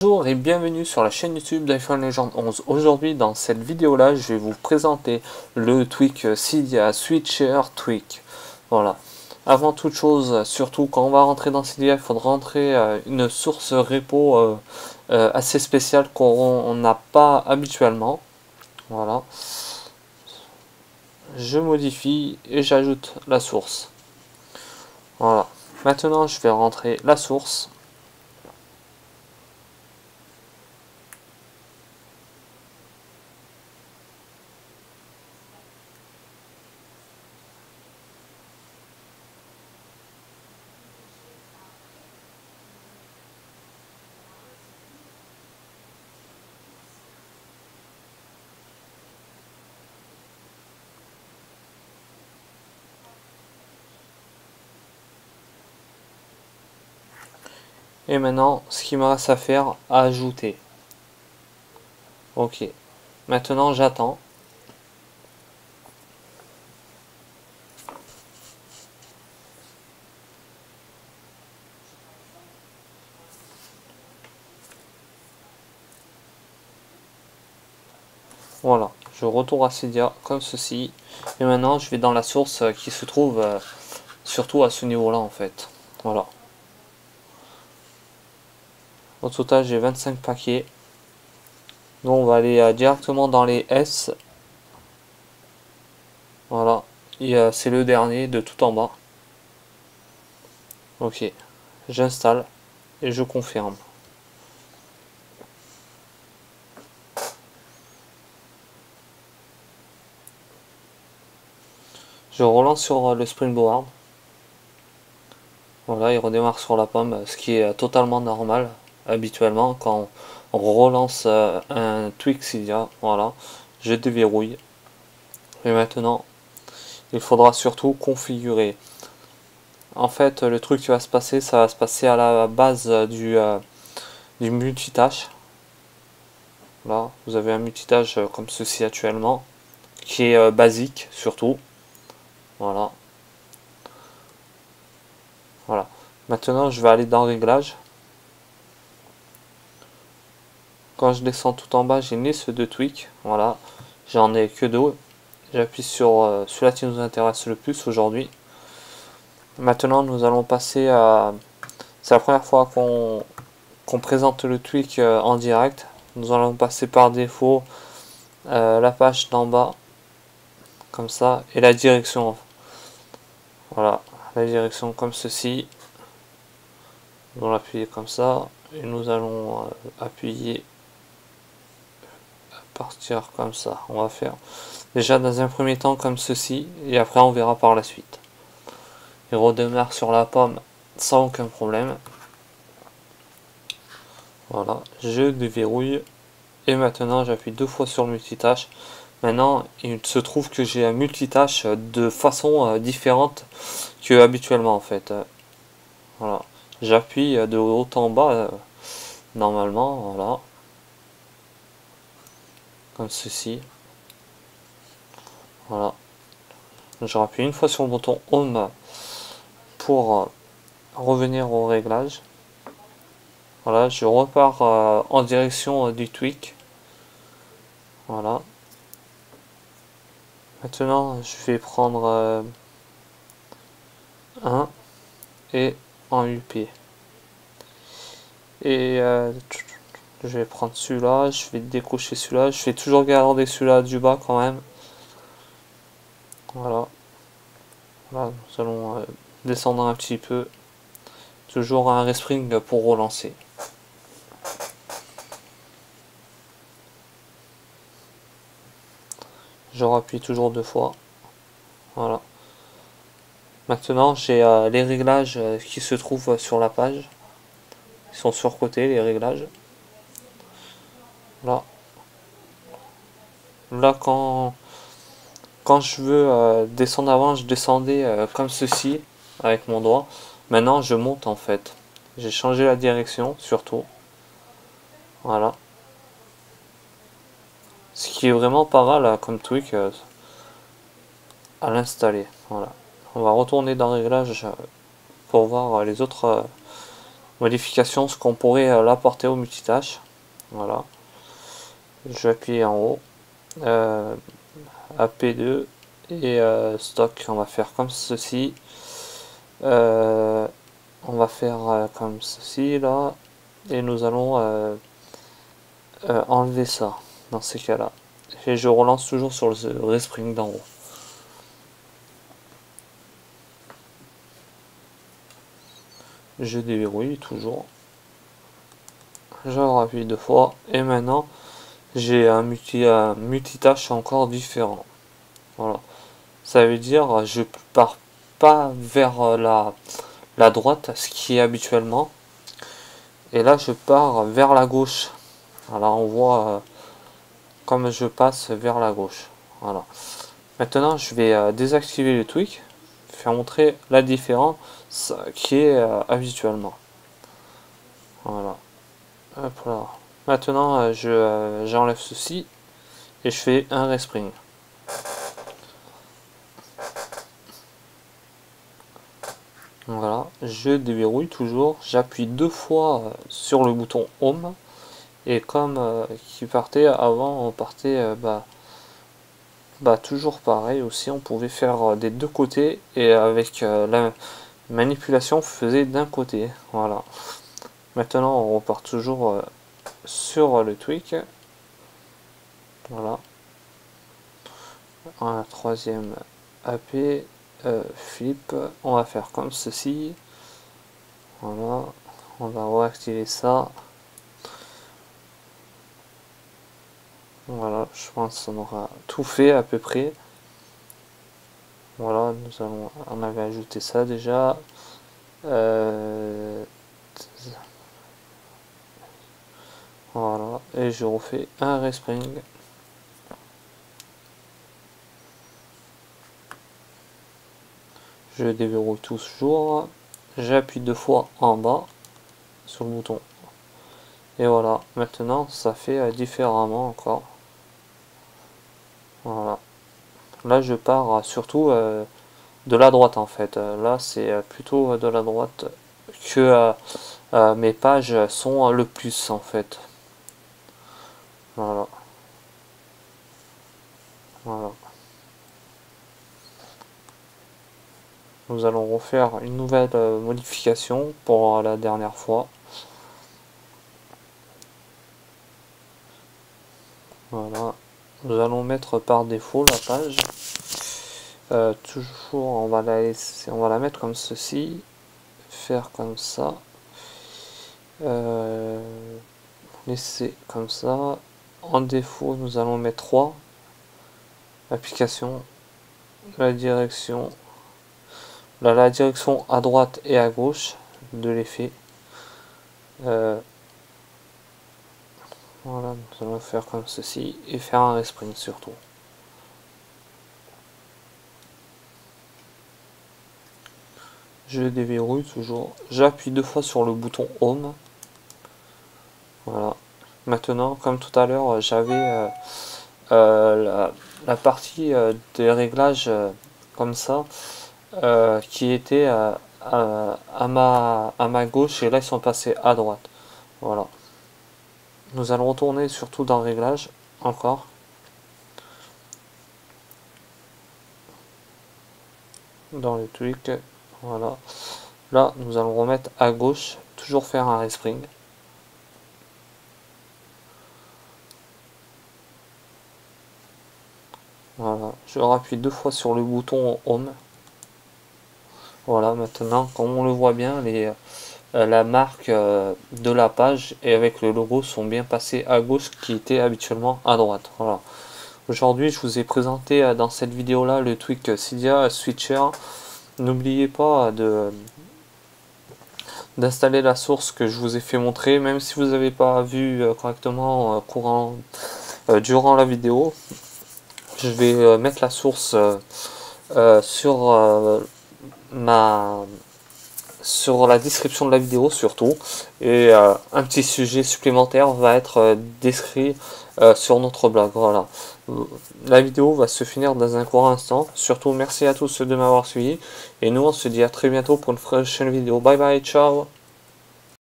Bonjour et bienvenue sur la chaîne YouTube d'iPhone Legend 11. Aujourd'hui dans cette vidéo là je vais vous présenter le tweak Cydia Switcher Tweak. Voilà. Avant toute chose, surtout quand on va rentrer dans Cydia, il faudra rentrer une source repo assez spéciale qu'on n'a pas habituellement. Voilà. Je modifie et j'ajoute la source. Voilà. Maintenant je vais rentrer la source. Et maintenant, ce qu'il me reste à faire, à ajouter. Ok. Maintenant, j'attends. Voilà. Je retourne à Cydia comme ceci. Et maintenant, je vais dans la source qui se trouve surtout à ce niveau-là, en fait. Voilà. Au total, j'ai 25 paquets. Donc, on va aller directement dans les S. Voilà. Et c'est le dernier de tout en bas. Ok. J'installe et je confirme. Je relance sur le Springboard. Voilà, il redémarre sur la pomme, ce qui est totalement normal habituellement quand on relance un tweak Cydia. Voilà, je déverrouille. Et maintenant, il faudra surtout configurer. En fait, le truc qui va se passer, ça va se passer à la base du multitâche. Là, vous avez un multitâche comme ceci actuellement, qui est basique surtout. Voilà. Voilà. Maintenant, je vais aller dans Réglages. Quand je descends tout en bas, j'ai une liste de tweaks. Voilà. J'en ai que deux. J'appuie sur celui-là qui nous intéresse le plus aujourd'hui. Maintenant, nous allons passer à... C'est la première fois qu'on présente le tweak en direct. Nous allons passer par défaut la page d'en bas, comme ça, et la direction. Voilà, la direction comme ceci. Nous allons appuyer comme ça, et nous allons appuyer à partir comme ça. On va faire déjà dans un premier temps comme ceci, et après on verra par la suite. Il redémarre sur la pomme sans aucun problème. Voilà, je déverrouille et maintenant j'appuie deux fois sur le multitâche. Maintenant, il se trouve que j'ai un multitâche de façon différente que habituellement en fait. Voilà, j'appuie de haut en bas normalement, voilà, comme ceci. Voilà, je rappuie une fois sur le bouton Home pour revenir au réglage. Voilà, je repars en direction du tweak. Voilà. Maintenant, je vais prendre un et en UP. Et je vais prendre celui-là, je vais décocher celui-là. Je vais toujours garder celui-là du bas quand même. Voilà. Voilà, nous allons descendre un petit peu. Toujours un respring pour relancer. Je rappuie toujours deux fois. Voilà. Maintenant, j'ai les réglages qui se trouvent sur la page. Ils sont surcotés, les réglages. Là. Là, quand je veux descendre avant, je descendais comme ceci, avec mon doigt. Maintenant, je monte en fait. J'ai changé la direction, surtout. Voilà. Ce qui est vraiment pas mal comme tweak à l'installer. Voilà. On va retourner dans Réglages pour voir les autres modification, ce qu'on pourrait l'apporter au multitâche. Voilà. J'appuie en haut. AP2 et stock. On va faire comme ceci. On va faire comme ceci là. Et nous allons enlever ça dans ces cas-là. Et je relance toujours sur le respring d'en haut. Je déverrouille toujours. Je rappuie 2 fois. Et maintenant, j'ai un multitâche encore différent. Voilà. Ça veut dire je pars pas vers la droite, ce qui est habituellement. Et là, je pars vers la gauche. Voilà, on voit comme je passe vers la gauche. Voilà. Maintenant, je vais désactiver le tweak, faire montrer la différence qui est habituellement. Voilà. Hop là. Maintenant, j'enlève ceci et je fais un respring. Voilà, je déverrouille toujours, j'appuie 2 fois sur le bouton Home et comme qui partait avant, on partait toujours pareil aussi, on pouvait faire des deux côtés et avec la manipulation on faisait d'un côté. Voilà. Maintenant on repart toujours sur le tweak. Voilà. Un troisième AP. Flip, on va faire comme ceci. Voilà, on va réactiver ça. Voilà, je pense qu'on aura tout fait à peu près. Voilà, on avait ajouté ça déjà. Voilà, et je refais un respring. Je déverrouille toujours. J'appuie 2 fois en bas sur le bouton. Et voilà, maintenant ça fait différemment encore. Voilà. Là je pars surtout de la droite en fait. Là c'est plutôt de la droite que mes pages sont le plus en fait. Voilà. Voilà. Nous allons refaire une nouvelle modification pour la dernière fois. Voilà. Nous allons mettre par défaut la page. Toujours on va la laisser, on va la mettre comme ceci. Faire comme ça. Laisser comme ça. En défaut, nous allons mettre 3. Application. La direction. Là, la direction à droite et à gauche de l'effet. Voilà, nous allons faire comme ceci et faire un respring surtout. Je déverrouille toujours. J'appuie 2 fois sur le bouton Home. Voilà. Maintenant, comme tout à l'heure, j'avais la partie des réglages comme ça qui était à ma gauche et là ils sont passés à droite. Voilà. Nous allons retourner surtout dans le réglage encore. Dans le tweak. Voilà. Là, nous allons remettre à gauche, toujours faire un respring. Voilà, je rappuie 2 fois sur le bouton Home. Voilà, maintenant, comme on le voit bien, la marque de la page et avec le logo sont bien passés à gauche qui était habituellement à droite. Voilà. Aujourd'hui, je vous ai présenté dans cette vidéo là le tweak Cydia Switcher. N'oubliez pas d'installer la source que je vous ai fait montrer, même si vous n'avez pas vu correctement durant la vidéo. Je vais mettre la source sur la description de la vidéo surtout, et un petit sujet supplémentaire va être décrit sur notre blog. Voilà, la vidéo va se finir dans un court instant. Surtout merci à tous de m'avoir suivi et nous on se dit à très bientôt pour une prochaine vidéo. Bye bye, ciao.